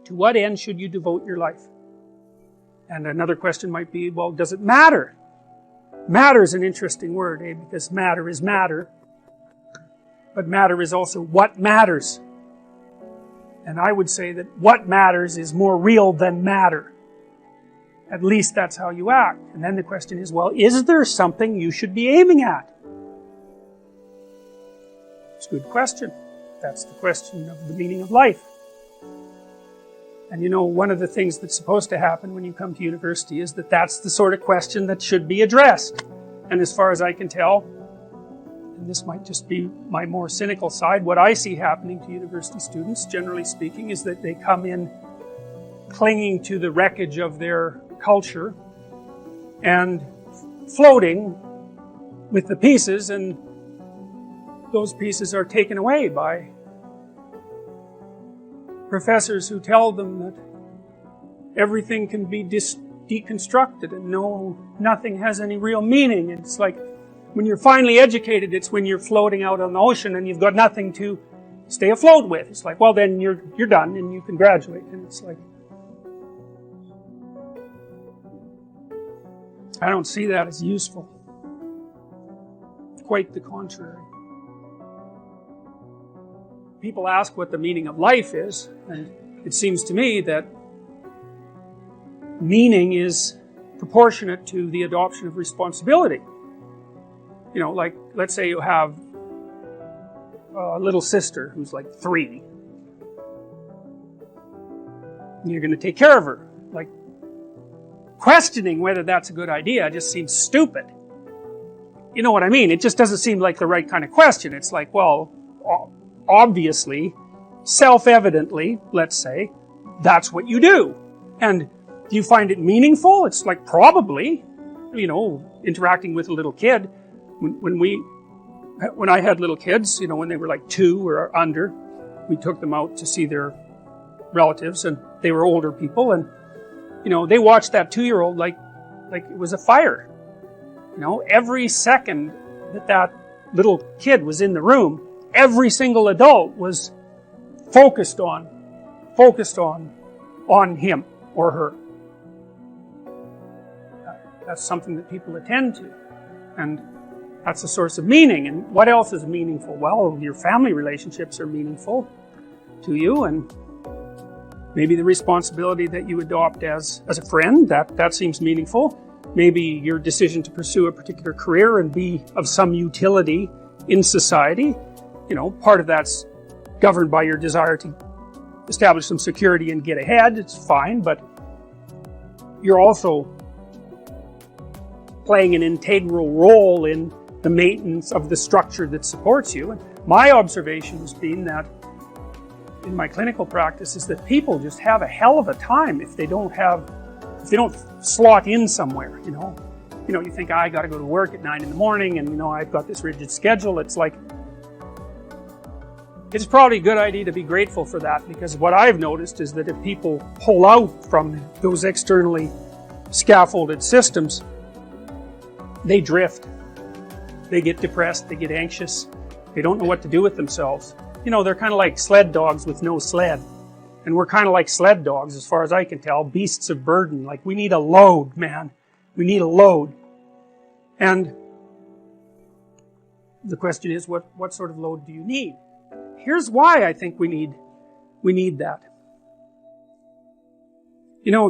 To what end should you devote your life? And another question might be, well, does it matter? Matter is an interesting word, because matter is matter. But matter is also what matters. And I would say that what matters is more real than matter. At least that's how you act. And then the question is, well, is there something you should be aiming at? It's a good question. That's the question of the meaning of life. And you know, one of the things that's supposed to happen when you come to university is that that's the sort of question that should be addressed. And as far as I can tell, and this might just be my more cynical side, what I see happening to university students, generally speaking, is that they come in clinging to the wreckage of their culture and floating with the pieces, and those pieces are taken away by professors who tell them that everything can be deconstructed and nothing has any real meaning. It's like when you're finally educated, it's when you're floating out on the ocean and you've got nothing to stay afloat with. It's like, well, then you're done and you can graduate. And it's like, I don't see that as useful. Quite the contrary. People ask what the meaning of life is, and it seems to me that meaning is proportionate to the adoption of responsibility. You know, like, let's say you have a little sister who's like 3. And you're going to take care of her. Like, questioning whether that's a good idea just seems stupid. You know what I mean? It just doesn't seem like the right kind of question. It's like, well, obviously, self-evidently, let's say, that's what you do. And do you find it meaningful? It's like, probably. You know, interacting with a little kid. When I had little kids, you know, when they were like 2 or under, we took them out to see their relatives, and they were older people, and you know, they watched that 2-year-old like it was a fire. You know, every second that little kid was in the room, every single adult was focused on him or her. That's something that people attend to, and that's a source of meaning. And what else is meaningful? Well, your family relationships are meaningful to you, and maybe the responsibility that you adopt as a friend, that seems meaningful. Maybe your decision to pursue a particular career and be of some utility in society. You know, part of that's governed by your desire to establish some security and get ahead. It's fine, but you're also playing an integral role in the maintenance of the structure that supports you. And my observation has been that in my clinical practice is that people just have a hell of a time if they don't slot in somewhere, you know. You know, you think, I got to go to work at 9 in the morning and, you know, I've got this rigid schedule. It's like, it's probably a good idea to be grateful for that, because what I've noticed is that if people pull out from those externally scaffolded systems, they drift. They get depressed, they get anxious, they don't know what to do with themselves. You know, they're kind of like sled dogs with no sled. And we're kind of like sled dogs, as far as I can tell, beasts of burden. Like, we need a load, man. We need a load. And the question is, what sort of load do you need? Here's why I think we need that. You know,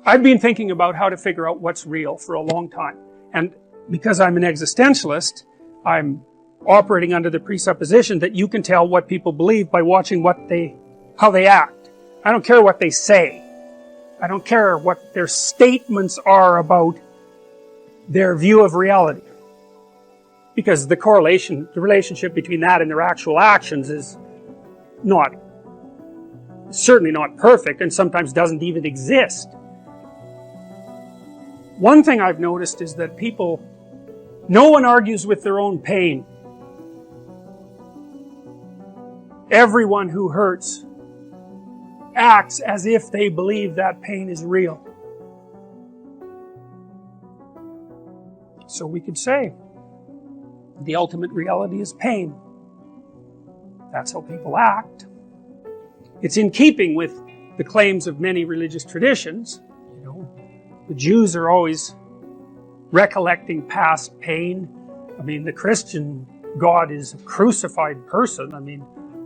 I've been thinking about how to figure out what's real for a long time. And because I'm an existentialist, I'm operating under the presupposition that you can tell what people believe by watching how they act. I don't care what they say. I don't care what their statements are about their view of reality. Because the relationship between that and their actual actions is certainly not perfect, and sometimes doesn't even exist. One thing I've noticed is that no one argues with their own pain. Everyone who hurts acts as if they believe that pain is real. So we could say, the ultimate reality is pain. That's how people act. It's in keeping with the claims of many religious traditions. The Jews are always recollecting past pain. The Christian God is a crucified person.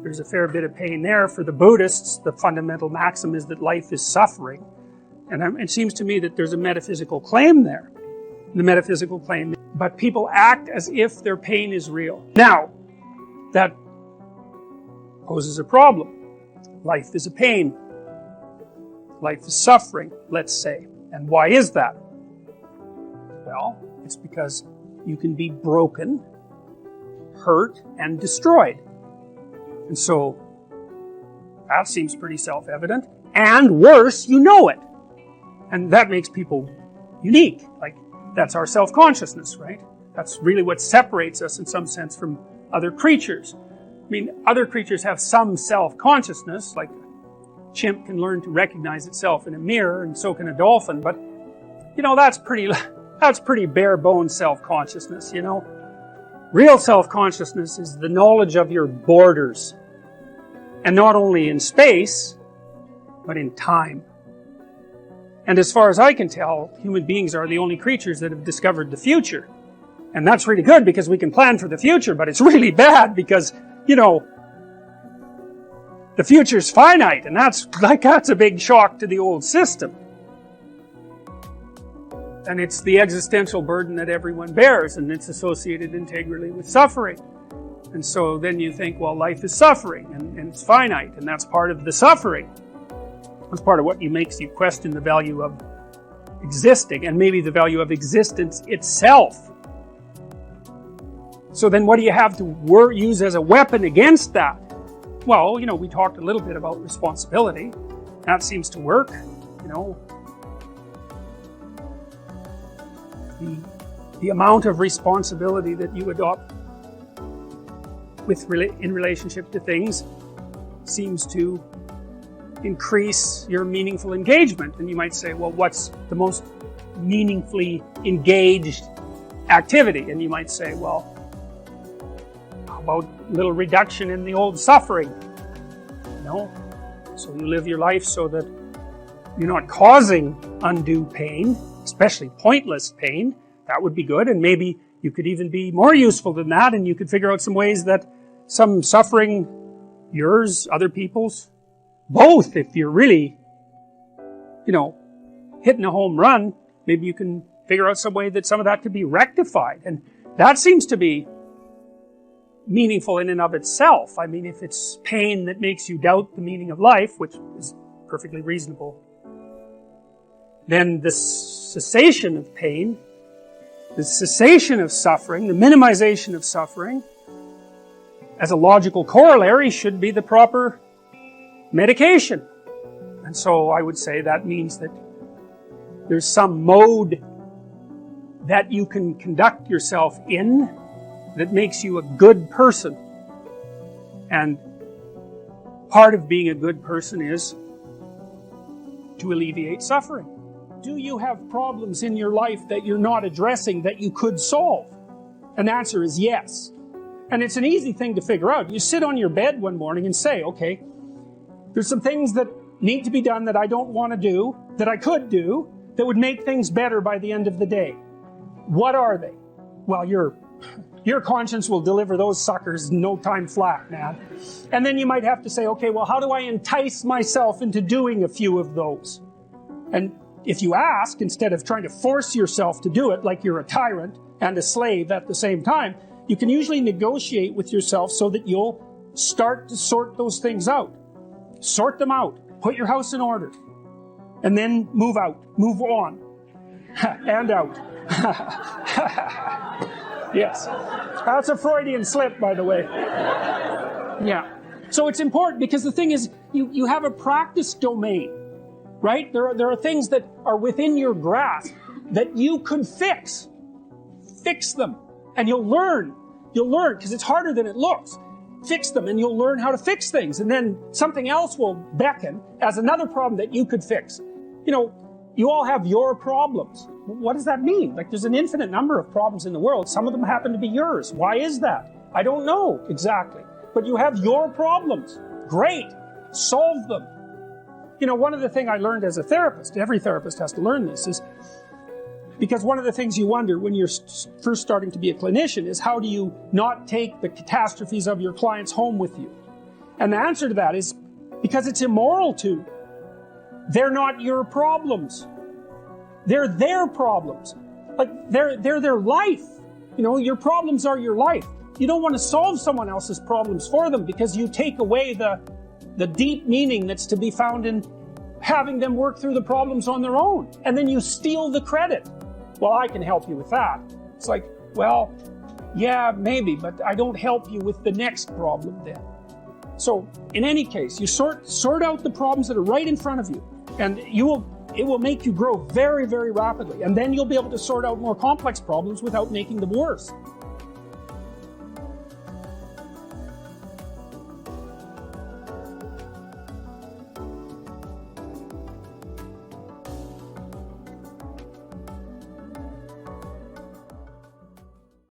There's a fair bit of pain there. For the Buddhists, the fundamental maxim is that life is suffering. And it seems to me that there's a metaphysical claim there. The metaphysical claim, but people act as if their pain is real. Now, that poses a problem. Life is a pain. Life is suffering, let's say. And why is that? Well, it's because you can be broken, hurt, and destroyed. And so, that seems pretty self-evident. And worse, you know it. And that makes people unique. That's our self-consciousness, right? That's really what separates us in some sense from other creatures. Other creatures have some self-consciousness, like a chimp can learn to recognize itself in a mirror, and so can a dolphin, but, that's pretty bare-bones self-consciousness, Real self-consciousness is the knowledge of your borders. And not only in space, but in time. And as far as I can tell, human beings are the only creatures that have discovered the future. And that's really good because we can plan for the future, but it's really bad because, the future's finite, and that's a big shock to the old system. And it's the existential burden that everyone bears, and it's associated integrally with suffering. And so then you think, well, life is suffering, and it's finite, and that's part of the suffering. That's part of what makes you question the value of existing, and maybe the value of existence itself. So then what do you have to use as a weapon against that? Well, we talked a little bit about responsibility. That seems to work, The amount of responsibility that you adopt in relationship to things seems to increase your meaningful engagement. And you might say, well, what's the most meaningfully engaged activity? And you might say, well, how about a little reduction in the old suffering? So you live your life so that you're not causing undue pain, especially pointless pain. That would be good, and maybe you could even be more useful than that, and you could figure out some ways that some suffering, yours, other people's, both, if you're really, hitting a home run, maybe you can figure out some way that some of that could be rectified. And that seems to be meaningful in and of itself. If it's pain that makes you doubt the meaning of life, which is perfectly reasonable, then the cessation of pain, the cessation of suffering, the minimization of suffering, as a logical corollary, should be the proper medication. And so I would say that means that there's some mode that you can conduct yourself in that makes you a good person. And part of being a good person is to alleviate suffering. Do you have problems in your life that you're not addressing that you could solve? And the answer is yes. And it's an easy thing to figure out. You sit on your bed one morning and say, okay, there's some things that need to be done that I don't want to do, that I could do, that would make things better by the end of the day. What are they? Well, your conscience will deliver those suckers in no time flat, man. And then you might have to say, okay, well, how do I entice myself into doing a few of those? And if you ask, instead of trying to force yourself to do it like you're a tyrant and a slave at the same time, you can usually negotiate with yourself so that you'll start to sort those things out. Sort them out. Put your house in order. And then move out. Move on. And out. Yes. That's a Freudian slip, by the way. Yeah. So it's important because the thing is, you have a practice domain. Right? There are things that are within your grasp that you could fix. Fix them. And you'll learn. You'll learn, because it's harder than it looks. Fix them, and you'll learn how to fix things. And then something else will beckon as another problem that you could fix. You all have your problems. What does that mean? There's an infinite number of problems in the world. Some of them happen to be yours. Why is that? I don't know exactly. But you have your problems. Great. Solve them. one of the things I learned as a therapist, every therapist has to learn this, is because one of the things you wonder when you're first starting to be a clinician is how do you not take the catastrophes of your clients home with you? And the answer to that is because it's immoral to. They're not your problems. They're their problems. Like, they're their life. Your problems are your life. You don't want to solve someone else's problems for them because you take away the deep meaning that's to be found in having them work through the problems on their own. And then you steal the credit. Well, I can help you with that. It's like, well, yeah, maybe, but I don't help you with the next problem then. So, in any case, you sort out the problems that are right in front of you, and it will make you grow very, very rapidly. And then you'll be able to sort out more complex problems without making them worse.